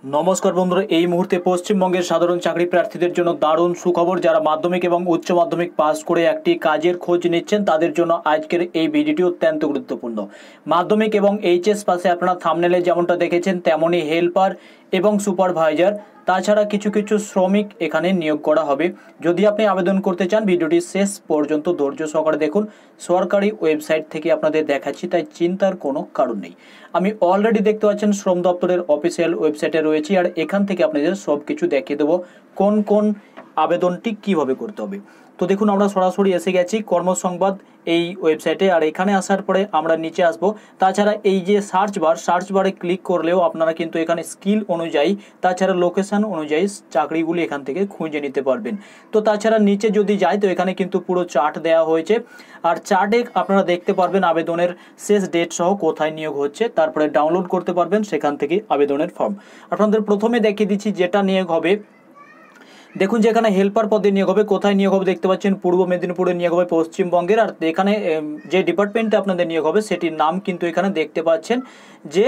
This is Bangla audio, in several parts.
নমস্কার বন্ধুরা, এই মুহূর্তে পশ্চিমবঙ্গের সাধারণ চাকরি প্রার্থীদের জন্য দারুণ সুখবর। যারা মাধ্যমিক এবং উচ্চ মাধ্যমিক পাস করে একটি কাজের খোঁজ নিচ্ছেন তাদের জন্য আজকের এই ভিডিওটি অত্যন্ত গুরুত্বপূর্ণ। মাধ্যমিক এবং এইচএস পাশে আপনারা থাম্বনেলে যেমনটা দেখেছেন তেমনই হেল্পার এবং সুপারভাইজার, তাছাড়া কিছু কিছু শ্রমিক এখানে নিয়োগ করা হবে। যদি আপনি আবেদন করতে চান ভিডিওটি শেষ পর্যন্ত ধৈর্য সহকারে দেখুন। সরকারি ওয়েবসাইট থেকে আপনাদের দেখাচ্ছি, তাই চিন্তার কোনো কারণ নেই। আমি অলরেডি দেখতে পাচ্ছেন শ্রম দপ্তরের অফিসিয়াল ওয়েবসাইটে রয়েছি, আর এখান থেকে আপনাদের সব কিছু দেখিয়ে দেবো কোন কোন আবেদনটি কিভাবে করতে হবে। তো দেখুন, আমরা সরাসরি এসে গেছি কর্মসংবাদ এই ওয়েবসাইটে, আর এখানে আসার পরে আমরা নিচে আসব। তাছাড়া এই যে সার্চ বারে ক্লিক করলেও আপনারা কিন্তু এখানে স্কিল অনুযায়ী, তাছাড়া লোকেশন অনুযায়ী চাকরিগুলি এখান থেকে খুঁজে নিতে পারবেন। তো তাছাড়া নিচে যদি যাই তো এখানে কিন্তু পুরো চার্ট দেওয়া হয়েছে, আর চার্টে আপনারা দেখতে পারবেন আবেদনের শেষ ডেট সহ কোথায় নিয়োগ হচ্ছে, তারপরে ডাউনলোড করতে পারবেন সেখান থেকে আবেদনের ফর্ম। আপনাদের প্রথমে দেখিয়ে দিচ্ছি যেটা নিয়োগ হবে। দেখুন, যেখানে হেল্পার পদে নিয়োগ হবে, কোথায় নিয়োগ হবে দেখতে পাচ্ছেন পূর্ব মেদিনীপুরে নিয়োগ হবে পশ্চিমবঙ্গের। আর এখানে যে ডিপার্টমেন্টে আপনাদের নিয়োগ হবে সেটির নাম কিন্তু এখানে দেখতে পাচ্ছেন যে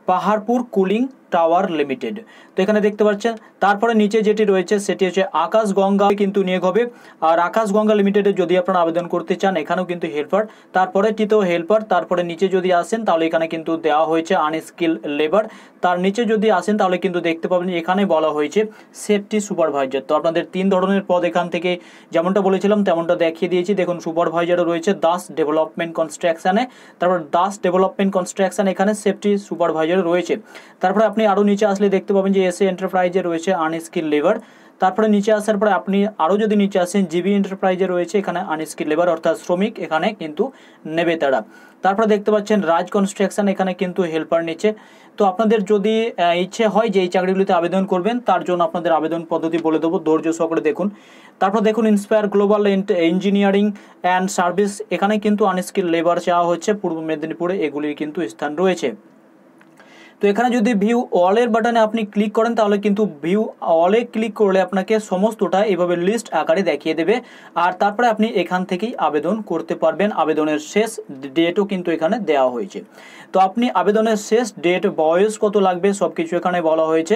পাহাড়পুর কুলিং টাওয়ার লিমিটেড। তো এখানে দেখতে পাচ্ছেন, তারপরে নিচে যেটি রয়েছে সেটি হচ্ছে আকাশগঙ্গা কিন্তু নিয়োগ হবে। আর আকাশগঙ্গা লিমিটেডে যদি আপনারা আবেদন করতে চান এখানেও কিন্তু হেল্পার, তারপরেটিতেও হেল্পার। তারপরে নিচে যদি আসেন তাহলে এখানে কিন্তু দেওয়া হয়েছে আনস্কিল লেবার। তার নিচে যদি আসেন তাহলে কিন্তু দেখতে পাবেন এখানে বলা হয়েছে সেফটি সুপারভাইজার। তো আপনাদের তিন ধরনের পদ এখান থেকে যেমনটা বলেছিলাম তেমনটা দেখিয়ে দিয়েছি। দেখুন, সুপারভাইজারও রয়েছে দাস ডেভেলপমেন্ট কনস্ট্রাকশানে, তারপর দাস ডেভেলপমেন্ট কনস্ট্রাকশন, এখানে সেফটি সুপারভাইজার রয়েছে। তারপরে আপনি আরও নিচে আসলে দেখতে পাবেন যে এসএ এন্টারপ্রাইজে রয়েছে আনস্কিল লেবার। তারপরে নিচে আসার পরে আপনি আরও যদি নিচে আসেন জিবি এন্টারপ্রাইজে রয়েছে এখানে আনস্কিল লেবার, অর্থাৎ শ্রমিক এখানে কিন্তু নেবে তারা। তারপরে দেখতে পাচ্ছেন রাজ কনস্ট্রাকশন, এখানে কিন্তু হেল্পার নিচ্ছে। তো আপনাদের যদি ইচ্ছে হয় যে এই চাকরিগুলিতে আবেদন করবেন তার জন্য আপনাদের আবেদন পদ্ধতি বলে দেবো, ধৈর্য সহকারে দেখুন। তারপর দেখুন inspire global engineering and service, এখানে কিন্তু আনস্কিল লেবার চাওয়া হচ্ছে পূর্ব মেদিনীপুরে, এগুলির কিন্তু স্থান রয়েছে। তো এখানে যদি ভিউ অলের বাটনে আপনি ক্লিক করেন তাহলে কিন্তু ভিউ অলে ক্লিক করলে আপনাকে সমস্তটা এভাবে লিস্ট আকারে দেখিয়ে দেবে, আর তারপরে আপনি এখান থেকেই আবেদন করতে পারবেন। আবেদনের শেষ ডেটও কিন্তু এখানে দেওয়া হয়েছে। তো আপনি আবেদনের শেষ ডেট, বয়স কত লাগবে সব কিছু এখানে বলা হয়েছে,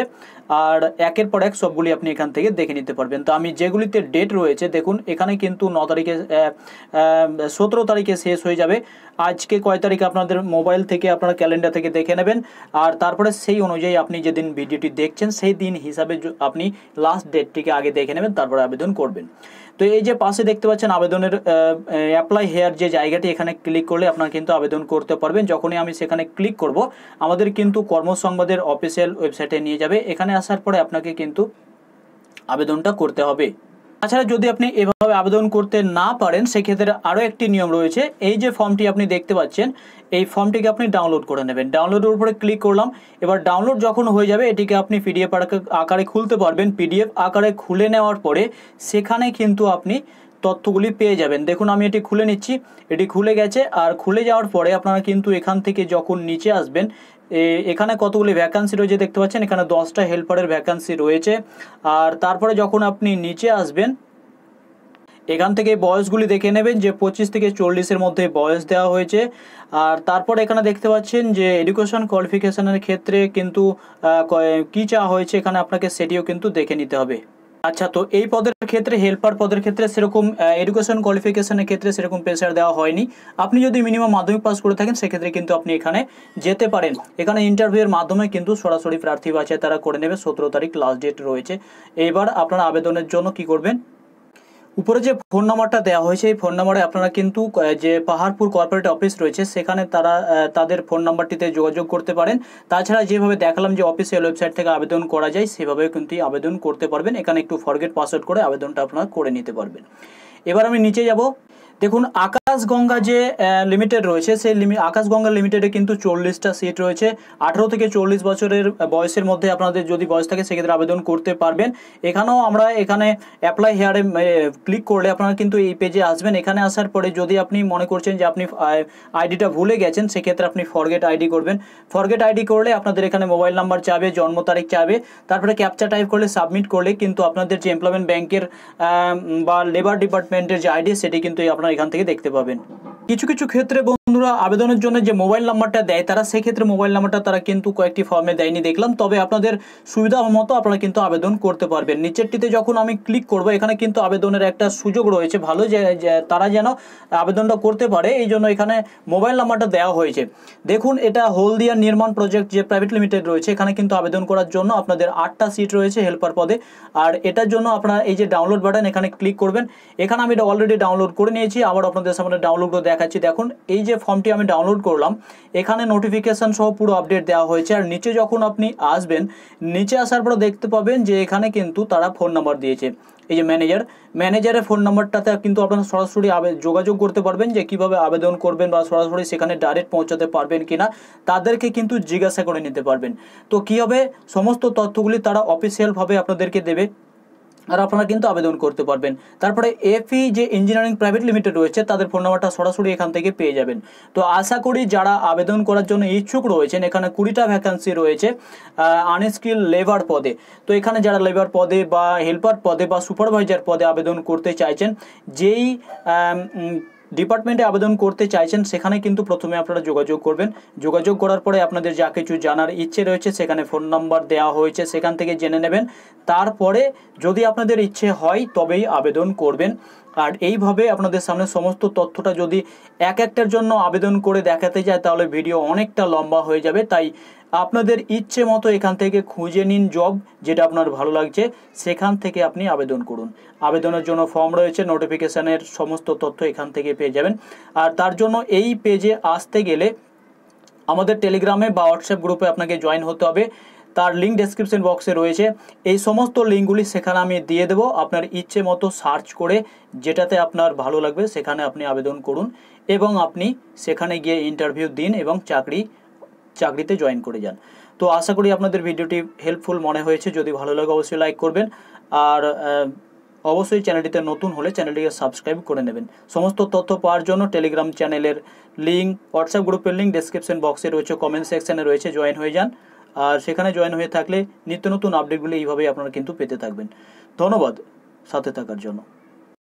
আর একের পর এক সবগুলি আপনি এখান থেকে দেখে নিতে পারবেন। তো আমি যেগুলিতে ডেট রয়েছে দেখুন, এখানে কিন্তু 9 তারিখে 17 তারিখে শেষ হয়ে যাবে। আজকে কয় তারিখে আপনাদের মোবাইল থেকে আপনারা ক্যালেন্ডার থেকে দেখে নেবেন, আর তারপরে সেই অনুযায়ী আপনি যেদিন ভিডিওটি দেখছেন সেই দিন হিসাবে আপনি লাস্ট ডেটটিকে আগে দেখে নেবেন, তারপরে আবেদন করবেন। তো এই যে পাশে দেখতে পাচ্ছেন আবেদনের অ্যাপ্লাই হেয়ার যে জায়গাটি, এখানে ক্লিক করলে আপনারা কিন্তু আবেদন করতে পারবেন। যখনই আমি সেখানে ক্লিক করব আমাদের কিন্তু কর্মসংবাদের অফিসিয়াল ওয়েবসাইটে নিয়ে যাবে। এখানে আসার পরে আপনাকে কিন্তু আবেদনটা করতে হবে। তাছাড়া যদি আপনি এভাবে আবেদন করতে না পারেন সেক্ষেত্রে আরও একটি নিয়ম রয়েছে। এই যে ফর্মটি আপনি দেখতে পাচ্ছেন এই ফর্মটিকে আপনি ডাউনলোড করে নেবেন। ডাউনলোডের উপরে ক্লিক করলাম। এবার ডাউনলোড যখন হয়ে যাবে এটিকে আপনি পিডিএফ আকারে খুলতে পারবেন। পিডিএফ আকারে খুলে নেওয়ার পরে সেখানে কিন্তু আপনি তথ্যগুলি পেয়ে যাবেন। দেখুন, আমি এটি খুলে নিচ্ছি, এটি খুলে গেছে। আর খুলে যাওয়ার পরে আপনারা কিন্তু এখান থেকে যখন নিচে আসবেন এখানে কতগুলি ভ্যাকান্সি রয়েছে দেখতে পাচ্ছেন, এখানে 10টা হেল্পারের ভ্যাকান্সি রয়েছে। আর তারপরে যখন আপনি নিচে আসবেন এখান থেকে বয়সগুলি দেখে নেবেন যে 25 থেকে 40-এর মধ্যে বয়স দেওয়া হয়েছে। আর তারপর এখানে দেখতে পাচ্ছেন যে এডুকেশন কোয়ালিফিকেশনের ক্ষেত্রে কিন্তু কী চাওয়া হয়েছে এখানে আপনাকে সেটিও কিন্তু দেখে নিতে হবে। আচ্ছা, তো এই পদের ক্ষেত্রে হেল্পার পদের ক্ষেত্রে সেরকম এডুকেশন কোয়ালিফিকেশনের ক্ষেত্রে সেরকম প্রেসার দেওয়া হয়নি। আপনি যদি মিনিমাম মাধ্যমিক পাস করে থাকেন সেক্ষেত্রে কিন্তু আপনি এখানে যেতে পারেন। এখানে ইন্টারভিউয়ের মাধ্যমে কিন্তু সরাসরি প্রার্থী বাছাই তারা করে নেবে। 17 তারিখ লাস্ট ডেট রয়েছে। এবার আপনারা আবেদনের জন্য কি করবেন, উপরে যে ফোন নাম্বারটা দেওয়া হয়েছে এই ফোন নাম্বারে আপনারা কিন্তু যে পাহাড়পুর কর্পোরেট অফিস রয়েছে সেখানে তাদের ফোন নাম্বারটিতে যোগাযোগ করতে পারেন। তাছাড়া যেভাবে দেখালাম যে অফিসিয়াল ওয়েবসাইট থেকে আবেদন করা যায় সেভাবেও কিন্তু আবেদন করতে পারবেন। এখানে একটু ফরগেট পাসওয়ার্ড করে আবেদনটা আপনারা করে নিতে পারবেন। এবার আমি নিচে যাব। দেখুন, আকাশগঙ্গা যে লিমিটেড রয়েছে সেই আকাশগঙ্গা লিমিটেডে কিন্তু 40টা সিট রয়েছে। 18 থেকে 40 বছরের বয়সের মধ্যে আপনাদের যদি বয়স থাকে সেক্ষেত্রে আবেদন করতে পারবেন। এখানেও আমরা এখানে অ্যাপ্লাই হেয়ারে ক্লিক করলে আপনারা কিন্তু এই পেজে আসবেন। এখানে আসার পরে যদি আপনি মনে করছেন যে আপনি আইডিটা ভুলে গেছেন সেক্ষেত্রে আপনি ফরগেট আইডি করবেন। ফরগেট আইডি করলে আপনাদের এখানে মোবাইল নাম্বার চাবে, জন্ম তারিখ চাবে, তারপরে ক্যাপচা টাইপ করলে সাবমিট করলে কিন্তু আপনাদের যে এমপ্লয়মেন্ট ব্যাংকের বা লেবার ডিপার্টমেন্টের যে আইডি সেটি কিন্তু আপনারা এখান থেকে দেখতে পাবেন। কিছু কিছু ক্ষেত্রে বন্ধুরা আবেদনের জন্য যে মোবাইল নাম্বারটা দেয় তারা সেক্ষেত্রে মোবাইল নাম্বারটা তারা কিন্তু কয়েকটি ফর্মে দেয়নি দেখলাম, তবে আপনাদের সুবিধা মতো আপনারা কিন্তু আবেদন করতে পারবেন। নিচেরটিতে যখন আমি ক্লিক করব এখানে কিন্তু আবেদনের একটা সুযোগ রয়েছে ভালো, যে তারা যেন আবেদনটা করতে পারে এই জন্য এখানে মোবাইল নাম্বারটা দেওয়া হয়েছে। দেখুন এটা হলদিয়া নির্মাণ প্রজেক্ট যে প্রাইভেট লিমিটেড রয়েছে, এখানে কিন্তু আবেদন করার জন্য আপনাদের 8টা সিট রয়েছে হেল্পার পদে। আর এটার জন্য আপনারা এই যে ডাউনলোড বাটন এখানে ক্লিক করবেন। এখানে আমি এটা অলরেডি ডাউনলোড করে নিয়েছি, আবার আপনাদের সামনে ডাউনলোড দেখাচ্ছি। দেখুন এই যে ফর্মটি আমি ডাউনলোড করলাম এখানে নোটিফিকেশন সহ পুরো আপডেট দেওয়া হয়েছে। আর নিচে যখন আপনি আসবেন, নিচে আসার পর দেখতে পাবেন যে এখানে কিন্তু তারা ফোন নাম্বার দিয়েছে। এই যে ম্যানেজারের ফোন নাম্বারটাতে কিন্তু আপনারা সরাসরি যোগাযোগ করতে পারবেন যে কিভাবে আবেদন করবেন বা সরাসরি সেখানে ডাইরেক্ট পৌঁছাতে পারবেন কিনা তাদেরকে কিন্তু জিজ্ঞাসা করে নিতে পারবেন। তো কী হবে, সমস্ত তথ্যগুলি তারা অফিসিয়ালভাবে আপনাদেরকে দেবে আর আপনারা কিন্তু আবেদন করতে পারবেন। তারপরে এফই যে ইঞ্জিনিয়ারিং প্রাইভেট লিমিটেড রয়েছে তাদের ফোন নাম্বারটা সরাসরি এখান থেকে পেয়ে যাবেন। তো আশা করি যারা আবেদন করার জন্য ইচ্ছুক রয়েছেন, এখানে 20টা ভ্যাকান্সি রয়েছে আনস্কিল লেবার পদে। তো এখানে যারা লেবার পদে বা হেল্পার পদে বা সুপারভাইজার পদে আবেদন করতে চাইছেন, যেই ডিপার্টমেন্টে আবেদন করতে চাইছেন সেখানে কিন্তু প্রথমে আপনারা যোগাযোগ করবেন। যোগাযোগ করার পরে আপনাদের যা কিছু জানার ইচ্ছে রয়েছে সেখানে ফোন নাম্বার দেওয়া হয়েছে, সেখান থেকে জেনে নেবেন। তারপরে যদি আপনাদের ইচ্ছে হয় তবেই আবেদন করবেন। আর এইভাবে আপনাদের সামনে সমস্ত তথ্যটা যদি এক একটার জন্য আবেদন করে দেখাতে যায় তাহলে ভিডিও অনেকটা লম্বা হয়ে যাবে। তাই আপনাদের ইচ্ছে মতো এখান থেকে খুঁজে নিন জব, যেটা আপনার ভালো লাগছে সেখান থেকে আপনি আবেদন করুন। আবেদনের জন্য ফর্ম রয়েছে, নোটিফিকেশানের সমস্ত তথ্য এখান থেকে পেয়ে যাবেন। আর তার জন্য এই পেজে আসতে গেলে আমাদের টেলিগ্রামে বা হোয়াটসঅ্যাপ গ্রুপে আপনাকে জয়েন হতে হবে। তার লিঙ্ক ডেসক্রিপশন বক্সে রয়েছে। এই সমস্ত লিঙ্কগুলি সেখানে আমি দিয়ে দেবো। আপনার ইচ্ছে মতো সার্চ করে যেটাতে আপনার ভালো লাগবে সেখানে আপনি আবেদন করুন এবং আপনি সেখানে গিয়ে ইন্টারভিউ দিন এবং চাকরিতে জয়েন করে যান। তো আশা করি আপনাদের ভিডিওটি হেল্পফুল মনে হয়েছে। যদি ভালো লাগে অবশ্যই লাইক করবেন আর অবশ্যই চ্যানেলটিতে নতুন হলে চ্যানেলটিকে সাবস্ক্রাইব করে নেবেন। সমস্ত তথ্য পাওয়ার জন্য টেলিগ্রাম চ্যানেলের লিঙ্ক, হোয়াটসঅ্যাপ গ্রুপের লিঙ্ক ডেসক্রিপশন বক্সে রয়েছে, কমেন্ট সেকশনে রয়েছে, জয়েন হয়ে যান। আর সেখানে জয়েন হয়ে থাকলে নিত্য নতুন আপডেটগুলি এইভাবেই আপনারা কিন্তু পেতে থাকবেন। ধন্যবাদ সাথে থাকার জন্য।